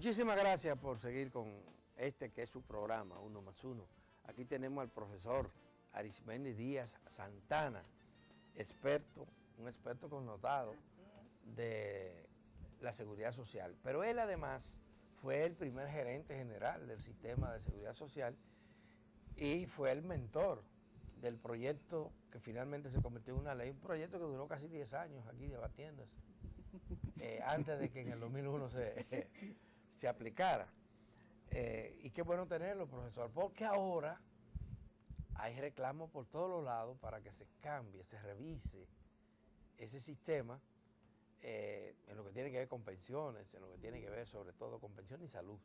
Muchísimas gracias por seguir con este que es su programa, Uno más Uno. Aquí tenemos al profesor Arismendi Díaz Santana, un experto connotado de la seguridad social. Pero él además fue el primer gerente general del sistema de seguridad social y fue el mentor del proyecto que finalmente se convirtió en una ley, un proyecto que duró casi 10 años aquí debatiéndose, antes de que en el 2001 se aplicara. Y qué bueno tenerlo, profesor, porque ahora hay reclamos por todos los lados para que se cambie, se revise ese sistema en lo que tiene que ver con pensiones, en lo que tiene que ver sobre todo con pensiones y salud.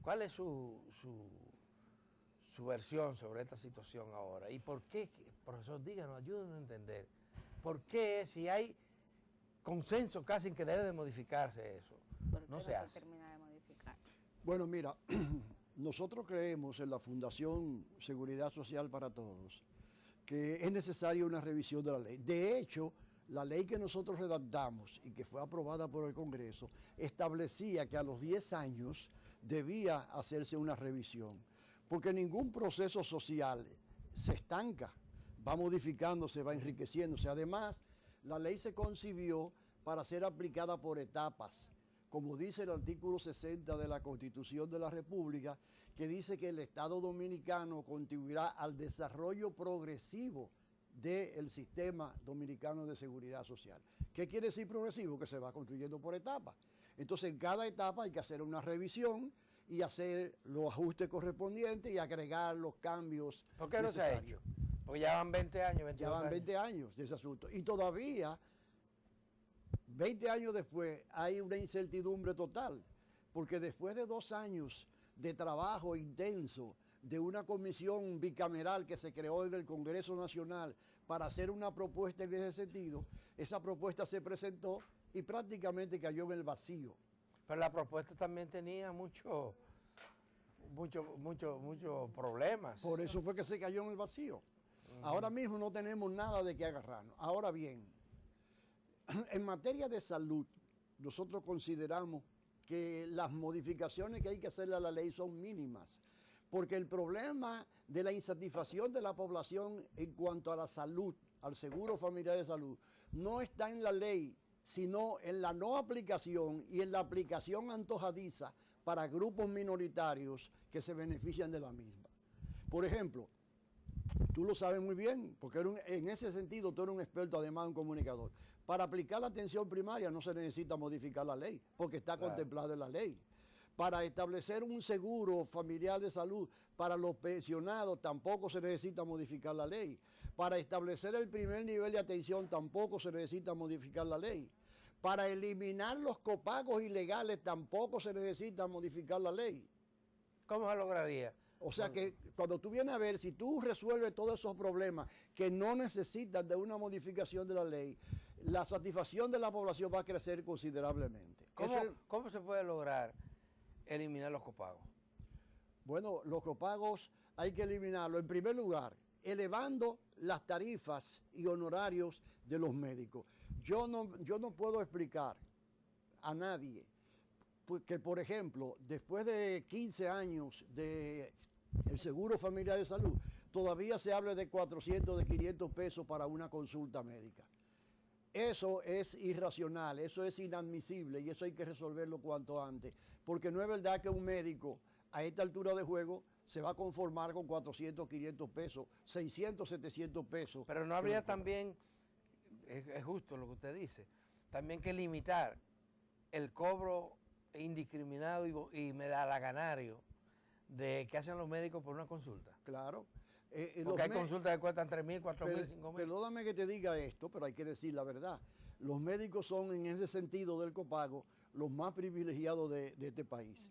¿Cuál es su versión sobre esta situación ahora? ¿Y por qué, profesor, díganos, ayúdenos a entender, por qué si hay consenso casi en que debe de modificarse eso, no se hace? Termina de modificar. Bueno, mira, nosotros creemos en la Fundación Seguridad Social para Todos que es necesaria una revisión de la ley. De hecho, la ley que nosotros redactamos y que fue aprobada por el Congreso establecía que a los 10 años debía hacerse una revisión, porque ningún proceso social se estanca, va modificándose, va enriqueciéndose. Además, la ley se concibió para ser aplicada por etapas, como dice el artículo 60 de la Constitución de la República, que dice que el Estado Dominicano contribuirá al desarrollo progresivo del sistema dominicano de seguridad social. ¿Qué quiere decir progresivo? Que se va construyendo por etapas. Entonces, en cada etapa hay que hacer una revisión y hacer los ajustes correspondientes y agregar los cambios necesarios. ¿Por qué no se ha hecho? Porque ya van 20 años, ya van 20 años de ese asunto. Y todavía, 20 años después, hay una incertidumbre total, porque después de 2 años de trabajo intenso de una comisión bicameral que se creó en el Congreso Nacional para hacer una propuesta en ese sentido, esa propuesta se presentó y prácticamente cayó en el vacío. Pero la propuesta también tenía muchos problemas. Por eso fue que se cayó en el vacío. Ahora mismo no tenemos nada de qué agarrarnos. Ahora bien, en materia de salud, nosotros consideramos que las modificaciones que hay que hacerle a la ley son mínimas, porque el problema de la insatisfacción de la población en cuanto a la salud, al seguro familiar de salud, no está en la ley, sino en la no aplicación y en la aplicación antojadiza para grupos minoritarios que se benefician de la misma. Por ejemplo, tú lo sabes muy bien, porque en ese sentido tú eres un experto, además un comunicador. Para aplicar la atención primaria no se necesita modificar la ley, porque está contemplada en la ley. Para establecer un seguro familiar de salud para los pensionados tampoco se necesita modificar la ley. Para establecer el primer nivel de atención tampoco se necesita modificar la ley. Para eliminar los copagos ilegales tampoco se necesita modificar la ley. ¿Cómo se lograría? O sea que cuando tú vienes a ver, si tú resuelves todos esos problemas que no necesitan de una modificación de la ley, la satisfacción de la población va a crecer considerablemente. ¿Cómo se puede lograr eliminar los copagos? Bueno, los copagos hay que eliminarlos. En primer lugar, elevando las tarifas y honorarios de los médicos. Yo no puedo explicar a nadie que, por ejemplo, después de 15 años de el seguro familiar de salud, todavía se habla de 400, de 500 pesos para una consulta médica. Eso es irracional, eso es inadmisible y eso hay que resolverlo cuanto antes, porque no es verdad que un médico a esta altura de juego se va a conformar con 400, 500 pesos, 600, 700 pesos. Pero no habría también, es justo lo que usted dice, también que limitar el cobro indiscriminado y medalaganario de que hacen los médicos por una consulta. Claro. Porque hay consultas que cuestan 3.000, 4.000, 5.000. Perdóname que te diga esto, pero hay que decir la verdad. Los médicos son, en ese sentido del copago, los más privilegiados de este país.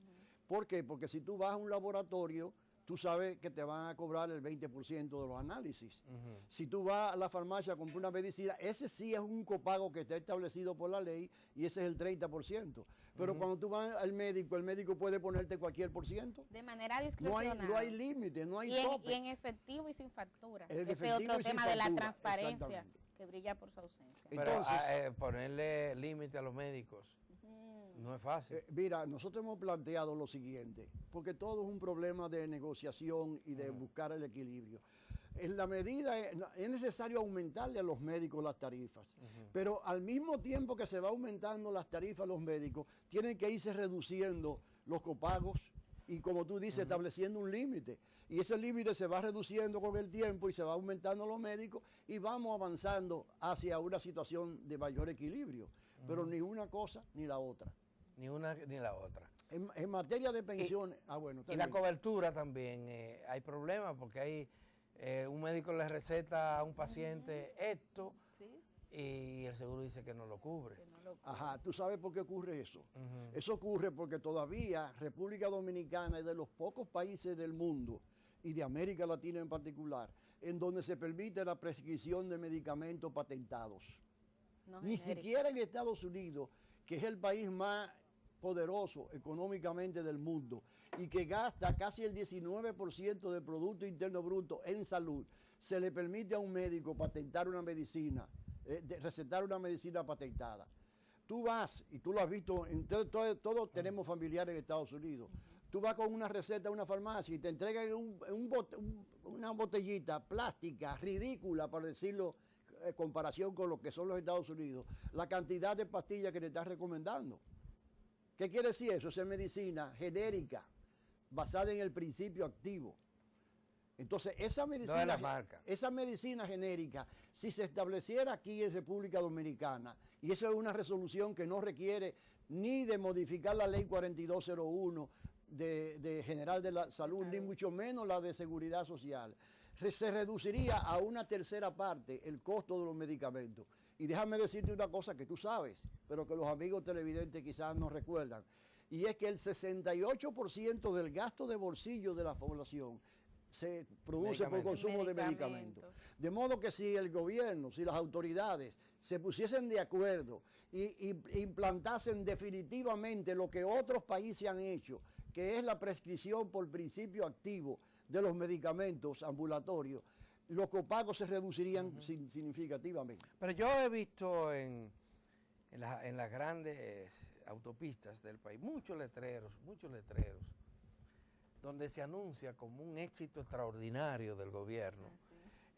¿Por qué? Porque si tú vas a un laboratorio, tú sabes que te van a cobrar el 20% de los análisis. Si tú vas a la farmacia a comprar una medicina, ese sí es un copago que está establecido por la ley y ese es el 30%. Pero cuando tú vas al médico, el médico puede ponerte cualquier por ciento. De manera discrecional. No hay límite, no hay tope. Y en efectivo y sin factura. Ese es otro tema de la transparencia que brilla por su ausencia. Pero entonces, ponerle límite a los médicos. No es fácil. Mira, nosotros hemos planteado lo siguiente, porque todo es un problema de negociación y de buscar el equilibrio. En la medida, es necesario aumentarle a los médicos las tarifas, pero al mismo tiempo que se va aumentando las tarifas a los médicos, tienen que irse reduciendo los copagos y, como tú dices, estableciendo un límite. Y ese límite se va reduciendo con el tiempo y se va aumentando los médicos y vamos avanzando hacia una situación de mayor equilibrio, pero ni una cosa ni la otra. Ni una ni la otra. En materia de pensiones, bueno. Y la cobertura también, hay problemas porque hay un médico le receta a un paciente esto Sí, y el seguro dice que no lo cubre. que no lo- Ajá, ¿tú sabes por qué ocurre eso? Eso ocurre porque todavía República Dominicana es de los pocos países del mundo y de América Latina en particular, en donde se permite la prescripción de medicamentos patentados. no Ni genérico. siquiera en Estados Unidos, que es el país más poderoso económicamente del mundo y que gasta casi el 19% del Producto Interno Bruto en salud, se le permite a un médico patentar una medicina, recetar una medicina patentada. Tú vas, y tú lo has visto, todos tenemos familiares en Estados Unidos, tú vas con una receta a una farmacia y te entregan una botellita plástica ridícula, para decirlo, en comparación con lo que son los Estados Unidos, la cantidad de pastillas que te están recomendando. ¿Qué quiere decir eso? Esa es medicina genérica, basada en el principio activo. Entonces, esa medicina genérica, si se estableciera aquí en República Dominicana, y eso es una resolución que no requiere ni de modificar la ley 4201 de General de la Salud, ni mucho menos la de Seguridad Social, se reduciría a una tercera parte el costo de los medicamentos. Y déjame decirte una cosa que tú sabes, pero que los amigos televidentes quizás no recuerdan, y es que el 68% del gasto de bolsillo de la población se produce por consumo de medicamentos. De modo que si el gobierno, si las autoridades se pusiesen de acuerdo y implantasen definitivamente lo que otros países han hecho, que es la prescripción por principio activo de los medicamentos ambulatorios, los copagos se reducirían significativamente. Pero yo he visto en las grandes autopistas del país muchos letreros, donde se anuncia como un éxito extraordinario del gobierno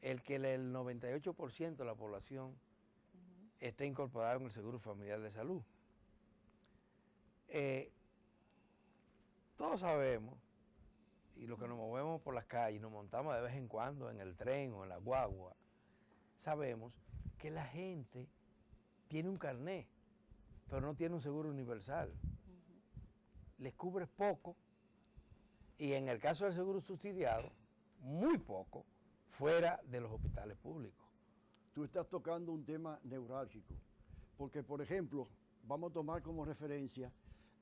el que el 98% de la población esté incorporada en el Seguro Familiar de Salud. Todos sabemos, y los que nos movemos por las calles, nos montamos de vez en cuando en el tren o en la guagua, sabemos que la gente tiene un carné, pero no tiene un seguro universal. Les cubre poco, y en el caso del seguro subsidiado, muy poco, fuera de los hospitales públicos. Tú estás tocando un tema neurálgico, porque, por ejemplo, vamos a tomar como referencia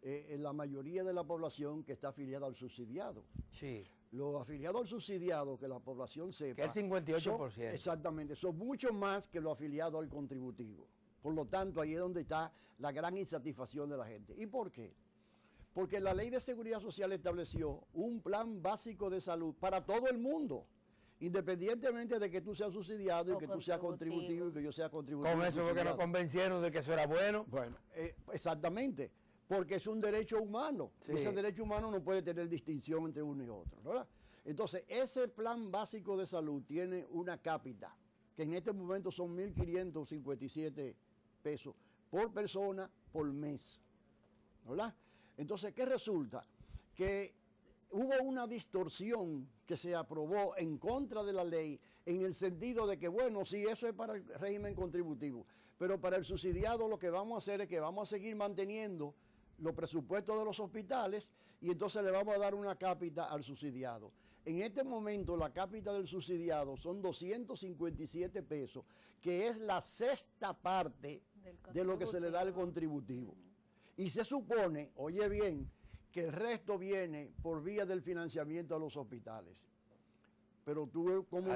en la mayoría de la población que está afiliada al subsidiado. Sí. Los afiliados al subsidiado, que la población sepa, que es el 58%. Exactamente, son mucho más que los afiliados al contributivo. Por lo tanto, ahí es donde está la gran insatisfacción de la gente. ¿Y por qué? Porque la Ley de Seguridad Social estableció un plan básico de salud para todo el mundo, independientemente de que tú seas subsidiado y que tú seas contributivo y que yo sea contributivo. Con eso fue que nos convencieron de que eso era bueno. Bueno, exactamente, porque es un derecho humano. Sí. Ese derecho humano no puede tener distinción entre uno y otro, ¿verdad? Entonces, ese plan básico de salud tiene una cápita, que en este momento son 1.557 pesos por persona por mes, ¿verdad? Entonces, ¿qué resulta? Que hubo una distorsión que se aprobó en contra de la ley, en el sentido de que, bueno, sí, eso es para el régimen contributivo, pero para el subsidiado lo que vamos a hacer es que vamos a seguir manteniendo los presupuestos de los hospitales y entonces le vamos a dar una cápita al subsidiado. En este momento la cápita del subsidiado son 257 pesos, que es la sexta parte de lo que se le da al contributivo. Y se supone, oye bien, que el resto viene por vía del financiamiento a los hospitales. Pero tú como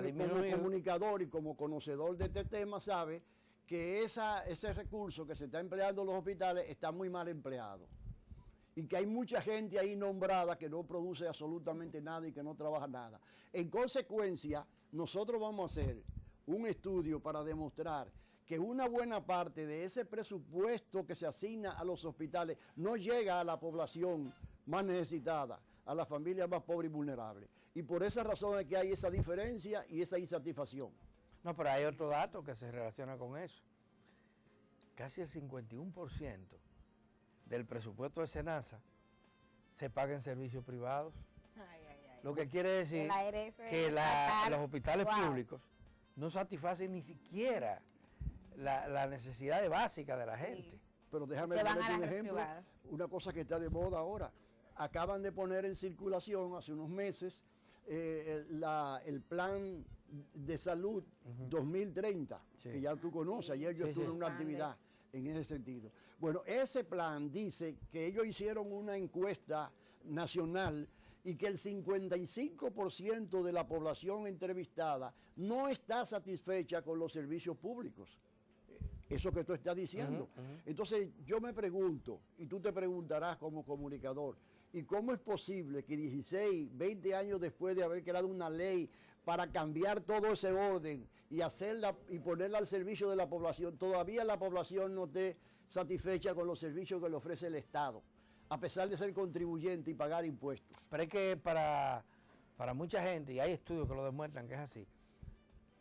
comunicador y como conocedor de este tema sabes que ese recurso que se está empleando en los hospitales está muy mal empleado. Y que hay mucha gente ahí nombrada que no produce absolutamente nada y que no trabaja nada. En consecuencia, nosotros vamos a hacer un estudio para demostrar que una buena parte de ese presupuesto que se asigna a los hospitales no llega a la población más necesitada, a las familias más pobres y vulnerables. Y por esa razón es que hay esa diferencia y esa insatisfacción. No, pero hay otro dato que se relaciona con eso. Casi el 51% del presupuesto de SENASA se paga en servicios privados. Ay. Lo que quiere decir La ARS que estatal, los hospitales wow. públicos no satisfacen ni siquiera la necesidad básica de la gente. Pero déjame Se van ponerte a un las ejemplo, privadas. una cosa que está de moda ahora. Acaban de poner en circulación hace unos meses el plan de salud 2030, Sí. que ya tú conoces, ayer yo Sí, estuve sí. en una actividad en ese sentido. Bueno, ese plan dice que ellos hicieron una encuesta nacional y que el 55% de la población entrevistada no está satisfecha con los servicios públicos. Eso que tú estás diciendo. Entonces yo me pregunto, y tú te preguntarás como comunicador, ¿y cómo es posible que 16, 20 años después de haber creado una ley para cambiar todo ese orden y hacerla y ponerla al servicio de la población, todavía la población no esté satisfecha con los servicios que le ofrece el Estado, a pesar de ser contribuyente y pagar impuestos? Pero es que para mucha gente, y hay estudios que lo demuestran que es así,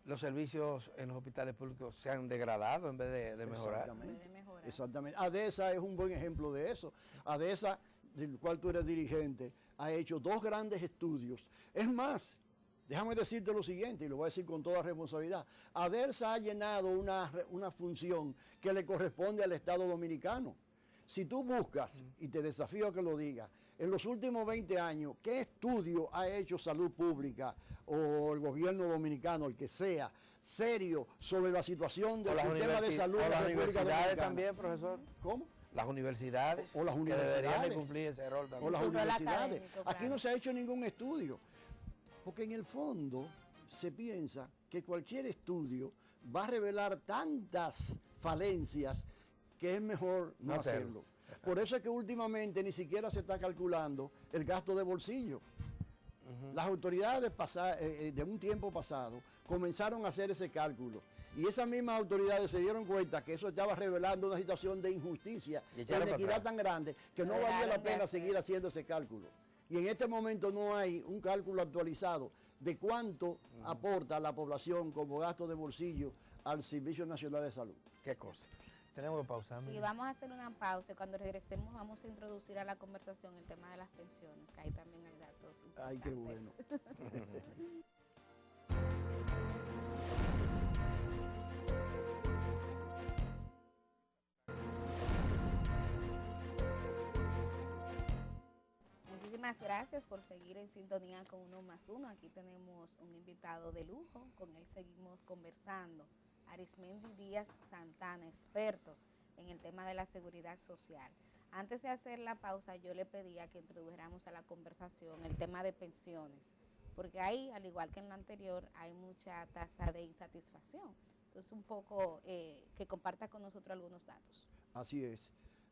los servicios en los hospitales públicos se han degradado en vez de mejorar. Exactamente. Puede mejorar. Exactamente. ADESA es un buen ejemplo de eso. ADESA, del cual tú eres dirigente, ha hecho 2 grandes estudios. Es más, déjame decirte lo siguiente, y lo voy a decir con toda responsabilidad. ADESA ha llenado una función que le corresponde al Estado Dominicano. Si tú buscas, y te desafío a que lo digas, en los últimos 20 años, ¿qué estudio ha hecho Salud Pública o el gobierno dominicano, el que sea, serio sobre la situación del sistema de salud o de la las República universidades Dominicana? también, profesor. ¿Cómo? Las universidades. O las que deberían universidades. de cumplir ese rol también. O las Su rol universidades. académico, Aquí claro. no se ha hecho ningún estudio, porque en el fondo se piensa que cualquier estudio va a revelar tantas falencias que es mejor no No hacerlo. hacerlo. Por eso es que últimamente ni siquiera se está calculando el gasto de bolsillo. Las autoridades de un tiempo pasado comenzaron a hacer ese cálculo. Y esas mismas autoridades se dieron cuenta que eso estaba revelando una situación de injusticia, Y de echaron para inequidad atrás. tan grande que no Dejaron valía la de pena hacer. seguir haciendo ese cálculo. Y en este momento no hay un cálculo actualizado de cuánto aporta la población como gasto de bolsillo al Servicio Nacional de Salud. Qué cosa. Tenemos que pausar. Sí, vamos a hacer una pausa y cuando regresemos vamos a introducir a la conversación el tema de las pensiones, que ahí también hay datos importantes. Ay, qué bueno. Muchísimas gracias por seguir en sintonía con Uno más Uno. Aquí tenemos un invitado de lujo, con él seguimos conversando. Arismendi Díaz Santana, experto en el tema de la seguridad social. Antes de hacer la pausa, yo le pedía que introdujéramos a la conversación el tema de pensiones, porque ahí, al igual que en la anterior, hay mucha tasa de insatisfacción. Entonces, un poco que comparta con nosotros algunos datos. Así es.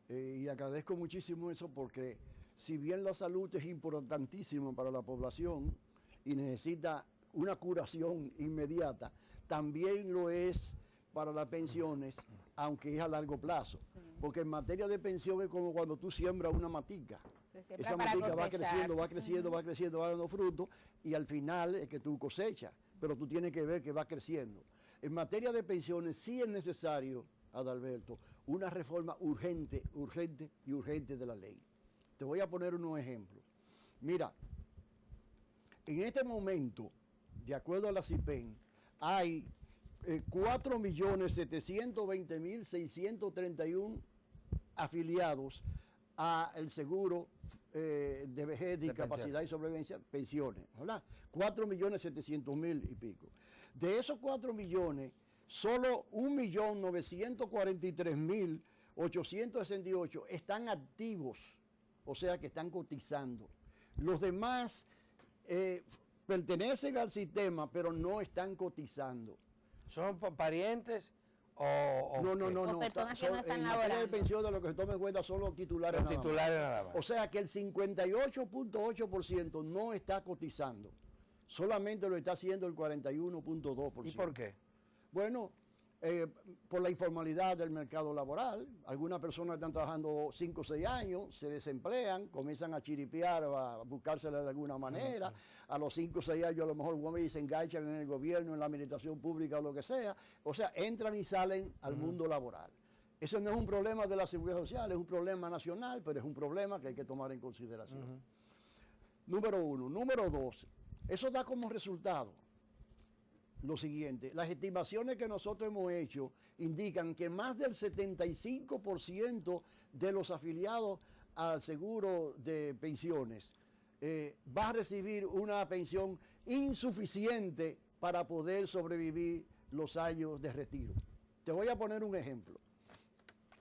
Y agradezco muchísimo eso porque si bien la salud es importantísima para la población y necesita una curación inmediata, también lo es para las pensiones, aunque es a largo plazo. Sí. Porque en materia de pensión es como cuando tú siembras una matica. Se siembra Esa para matica va cosechar. creciendo, va creciendo, va creciendo, va dando frutos y al final es que tú cosechas, pero tú tienes que ver que va creciendo. En materia de pensiones sí es necesario, Adalberto, una reforma urgente, urgente y urgente de la ley. Te voy a poner unos ejemplos. Mira, en este momento, de acuerdo a la CIPEN, hay 4.720.631 afiliados al seguro de vejez, discapacidad y sobrevivencia, pensiones, ¿verdad? 4.700.000 y pico. De esos 4 millones, solo 1.943.868 están activos, o sea que están cotizando. Los demás pertenecen al sistema, pero no están cotizando. ¿Son parientes o No, qué? O personas que no están en materia de laborando. pensión, de lo que se toma en cuenta son los titulares. Los nada más. titulares nada más. O sea que el 58.8% no está cotizando. Solamente lo está haciendo el 41.2%. ¿Y por qué? Bueno, por la informalidad del mercado laboral. Algunas personas están trabajando 5 o 6 años, se desemplean, comienzan a chiripear, a buscársela de alguna manera. A los 5 o 6 años a lo mejor se enganchan en el gobierno, en la administración pública o lo que sea. O sea, entran y salen al mundo laboral. Eso no es un problema de la seguridad social, es un problema nacional, pero es un problema que hay que tomar en consideración. Número 1. Número 2, eso da como resultado lo siguiente: las estimaciones que nosotros hemos hecho indican que más del 75% de los afiliados al seguro de pensiones va a recibir una pensión insuficiente para poder sobrevivir los años de retiro. Te voy a poner un ejemplo.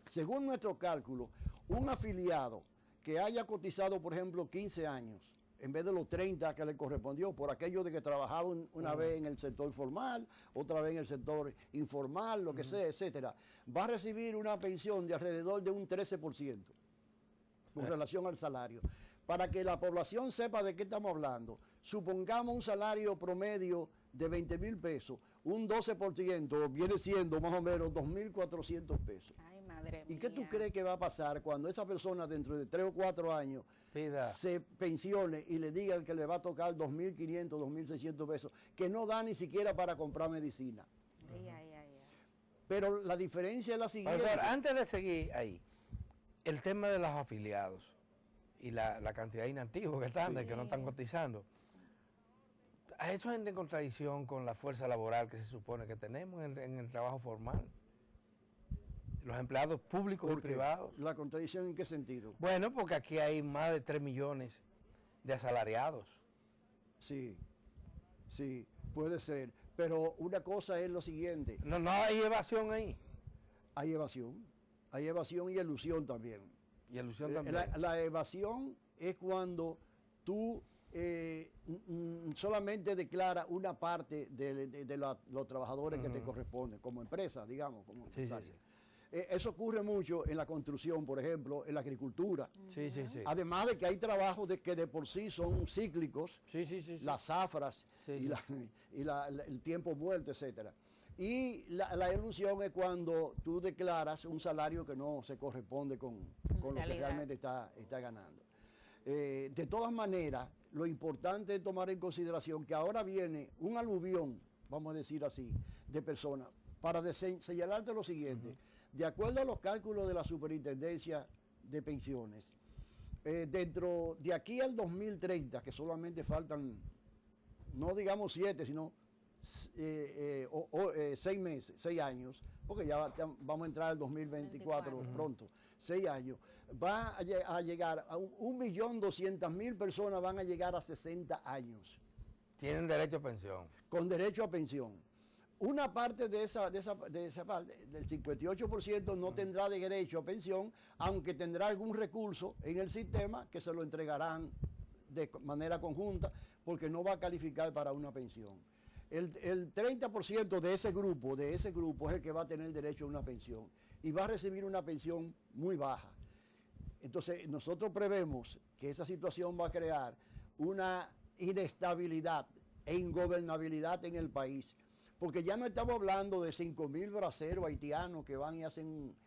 Según nuestro cálculo, un afiliado que haya cotizado, por ejemplo, 15 años, en vez de los 30 que le correspondió, por aquello de que trabajaba una vez en el sector formal, otra vez en el sector informal, lo que sea, etcétera, va a recibir una pensión de alrededor de un 13% con relación al salario. Para que la población sepa de qué estamos hablando, supongamos un salario promedio de 20,000 pesos, un 12% viene siendo más o menos 2,400 pesos. Ay, madre mía. ¿Y qué tú crees que va a pasar cuando esa persona dentro de 3 o 4 años se pensione y le digan que le va a tocar 2,500, 2,600 pesos, que no da ni siquiera para comprar medicina? Ay, ay, ay. Pero la diferencia es la siguiente. Profesor, antes de seguir ahí, el tema de los afiliados y la cantidad de inactivos que están, de que no están cotizando, ¿eso es en contradicción con la fuerza laboral que se supone que tenemos en el trabajo formal? Los empleados públicos y privados. ¿La contradicción en qué sentido? Bueno, porque aquí hay más de 3 millones de asalariados. Sí, sí, puede ser. Pero una cosa es lo siguiente. No hay evasión ahí. Hay evasión y ilusión también. Y ilusión también. La evasión es cuando tú solamente declaras una parte de los trabajadores que te corresponden, como empresa, digamos, como empresario. Sí. Eso ocurre mucho en la construcción, por ejemplo, en la agricultura. Sí. Además de que hay trabajos que de por sí son cíclicos, Sí. las zafras y el tiempo muerto, etcétera. Y la ilusión es cuando tú declaras un salario que no se corresponde con lo que realmente está ganando. De todas maneras, lo importante es tomar en consideración que ahora viene un aluvión, vamos a decir así, de personas, para señalarte lo siguiente. De acuerdo a los cálculos de la Superintendencia de Pensiones, dentro de aquí al 2030, que solamente faltan, no digamos 7, sino 6 meses, 6 años, porque ya vamos a entrar al 2024 pronto, 6 años, va a llegar a 1.200.000 personas, van a llegar a 60 años. Tienen derecho a pensión. Con derecho a pensión. Una parte de esa parte, del 58%, no tendrá derecho a pensión, aunque tendrá algún recurso en el sistema que se lo entregarán de manera conjunta, porque no va a calificar para una pensión. El 30% de ese grupo es el que va a tener derecho a una pensión y va a recibir una pensión muy baja. Entonces, nosotros prevemos que esa situación va a crear una inestabilidad e ingobernabilidad en el país, porque ya no estamos hablando de 5,000 braceros haitianos que van y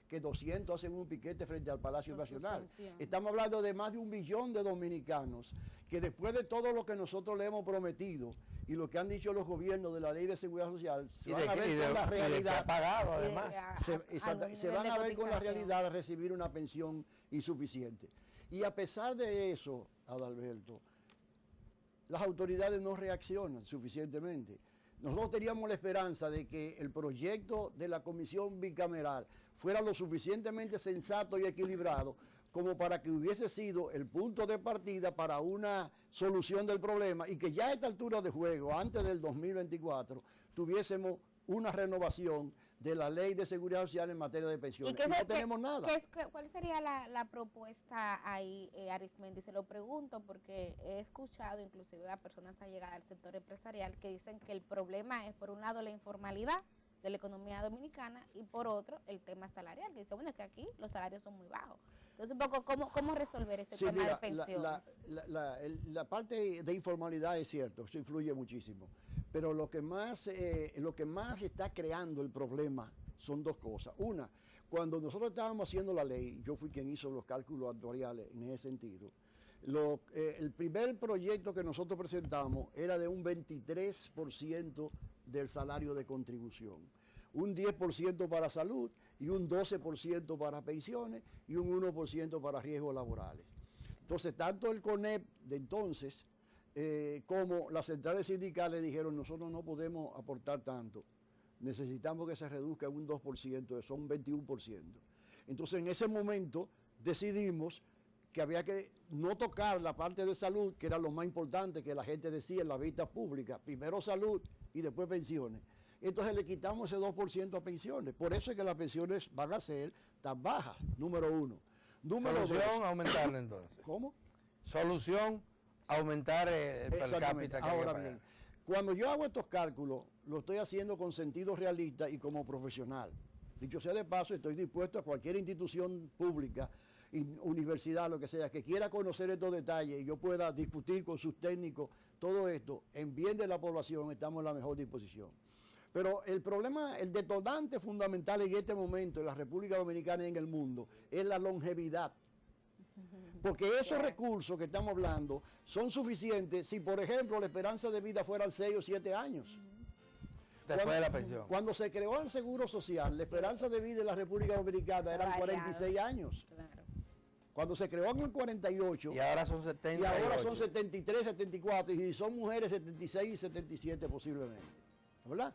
que 200 hacen un piquete frente al Palacio Nacional. Estamos hablando de más de 1 millón de dominicanos que después de todo lo que nosotros le hemos prometido y lo que han dicho los gobiernos de la Ley de Seguridad Social, se van a ver con la realidad. Pagado, además. Se van a ver con la realidad de recibir una pensión insuficiente. Y a pesar de eso, Adalberto, las autoridades no reaccionan suficientemente. Nosotros teníamos la esperanza de que el proyecto de la comisión bicameral fuera lo suficientemente sensato y equilibrado como para que hubiese sido el punto de partida para una solución del problema y que ya a esta altura de juego, antes del 2024, tuviésemos una renovación de la Ley de Seguridad Social en materia de pensiones. Y no tenemos nada. ¿Cuál sería la propuesta ahí, Arismendi? Se lo pregunto porque he escuchado inclusive a personas allegadas al sector empresarial que dicen que el problema es, por un lado, la informalidad de la economía dominicana y por otro, el tema salarial, que dice, bueno, que aquí los salarios son muy bajos. Entonces, un poco, ¿cómo resolver este tema de pensiones? La parte de informalidad es cierto, eso influye muchísimo, pero lo que más está creando el problema son dos cosas. Una, cuando nosotros estábamos haciendo la ley, yo fui quien hizo los cálculos actuariales en ese sentido. El primer proyecto que nosotros presentamos era de un 23% del salario de contribución, un 10% para salud y un 12% para pensiones y un 1% para riesgos laborales. Entonces, tanto el CONEP de entonces como las centrales sindicales dijeron, nosotros no podemos aportar tanto, necesitamos que se reduzca un 2%, eso un 21%. Entonces, en ese momento decidimos que había que no tocar la parte de salud, que era lo más importante que la gente decía en la vista pública, primero salud y después pensiones. Entonces le quitamos ese 2% a pensiones. Por eso es que las pensiones van a ser tan bajas, número uno. Número Solución, dos, aumentarle entonces. ¿cómo? Solución, aumentar el per Exactamente. cápita que hay que Ahora pagar. bien, cuando yo hago estos cálculos, lo estoy haciendo con sentido realista y como profesional. Dicho sea de paso, estoy dispuesto a cualquier institución pública, universidad, lo que sea, que quiera conocer estos detalles y yo pueda discutir con sus técnicos todo esto en bien de la población, estamos en la mejor disposición. Pero el problema, el detonante fundamental en este momento en la República Dominicana y en el mundo es la longevidad. Porque esos recursos que estamos hablando son suficientes si, por ejemplo, la esperanza de vida fueran 6 o 7 años. Después de la pensión. Cuando se creó el Seguro Social, la esperanza de vida en la República Dominicana eran 46 años. Claro. Cuando se creó en el 48, Y ahora son 70. y ahora son 73, 74, y son mujeres 76 y 77 posiblemente. ¿Verdad?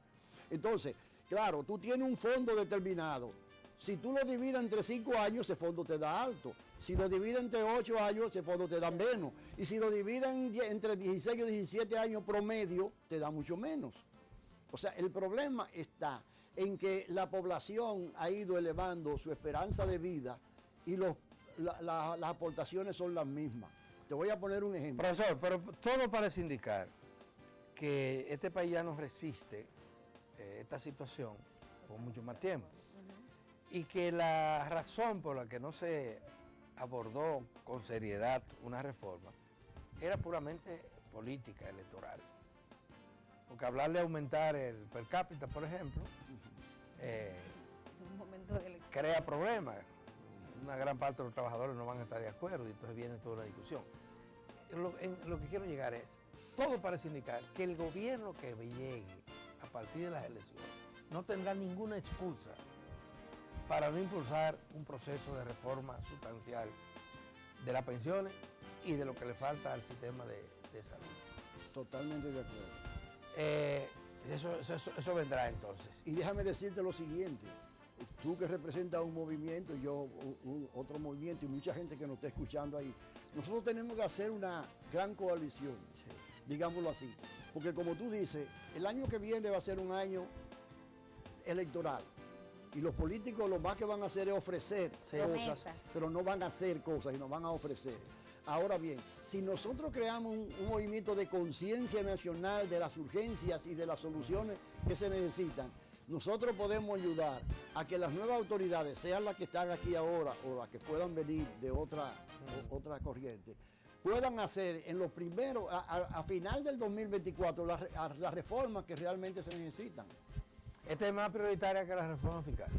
Entonces, claro, tú tienes un fondo determinado. Si tú lo divides entre 5 años, ese fondo te da alto. Si lo divides entre 8 años, ese fondo te da menos. Y si lo divides entre 16 y 17 años promedio, te da mucho menos. O sea, el problema está en que la población ha ido elevando su esperanza de vida y las aportaciones son las mismas. Te voy a poner un ejemplo. Profesor, pero todo parece indicar que este país ya no resiste esta situación por mucho más tiempo. Y que la razón por la que no se abordó con seriedad una reforma era puramente política, electoral. Porque hablarle de aumentar el per cápita, por ejemplo, En un momento de elección. crea problemas. Una gran parte de los trabajadores no van a estar de acuerdo y entonces viene toda la discusión. Lo que quiero llegar es, todo parece indicar que el gobierno que llegue a partir de las elecciones no tendrá ninguna excusa para no impulsar un proceso de reforma sustancial de las pensiones y de lo que le falta al sistema de salud. Totalmente de acuerdo. Eso vendrá entonces. Y déjame decirte lo siguiente, tú que representas un movimiento, yo otro movimiento y mucha gente que nos está escuchando ahí, nosotros tenemos que hacer una gran coalición, digámoslo así, porque como tú dices, el año que viene va a ser un año electoral y los políticos lo más que van a hacer es ofrecer cosas, Promesas. pero no van a hacer cosas y nos van a ofrecer. Ahora bien, si nosotros creamos un movimiento de conciencia nacional de las urgencias y de las soluciones que se necesitan, nosotros podemos ayudar a que las nuevas autoridades, sean las que están aquí ahora o las que puedan venir de otra corriente, puedan hacer en los primeros, a final del 2024, las reformas que realmente se necesitan. Esta es más prioritaria que la reforma fiscal.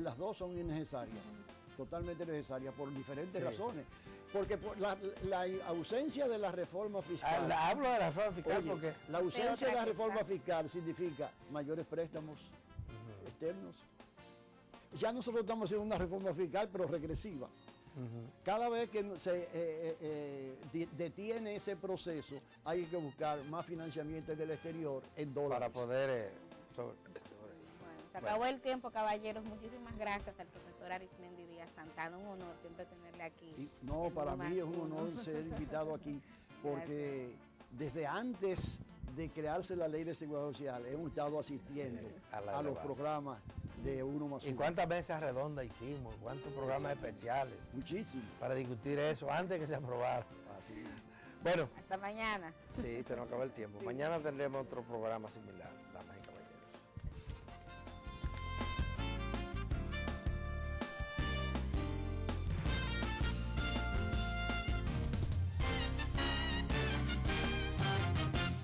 Las dos son innecesarias, totalmente necesarias por diferentes razones. Porque por la ausencia de la reforma fiscal... Hablo de la reforma fiscal Oye, porque... la ausencia de la otra reforma cosa. fiscal significa mayores préstamos externos. Ya nosotros estamos haciendo una reforma fiscal, pero regresiva. Cada vez que se detiene ese proceso, hay que buscar más financiamiento del exterior en dólares. Para poder... Bueno, se acabó el tiempo, caballeros. Muchísimas gracias al profesor Arismendi Díaz Santana. Un honor siempre tenerle aquí. Y no, en para Uno mí es Más un Uno. honor ser invitado aquí, porque desde antes de crearse la ley de seguridad social hemos estado asistiendo a la a los debate. programas de Uno Más ¿Y Uno. cuántas mesas redondas hicimos? ¿Cuántos programas especiales Muchísimo. para discutir eso antes que se aprobara? Así. Bueno, Hasta mañana. sí, se nos acaba el tiempo. Mañana tendremos otro programa similar.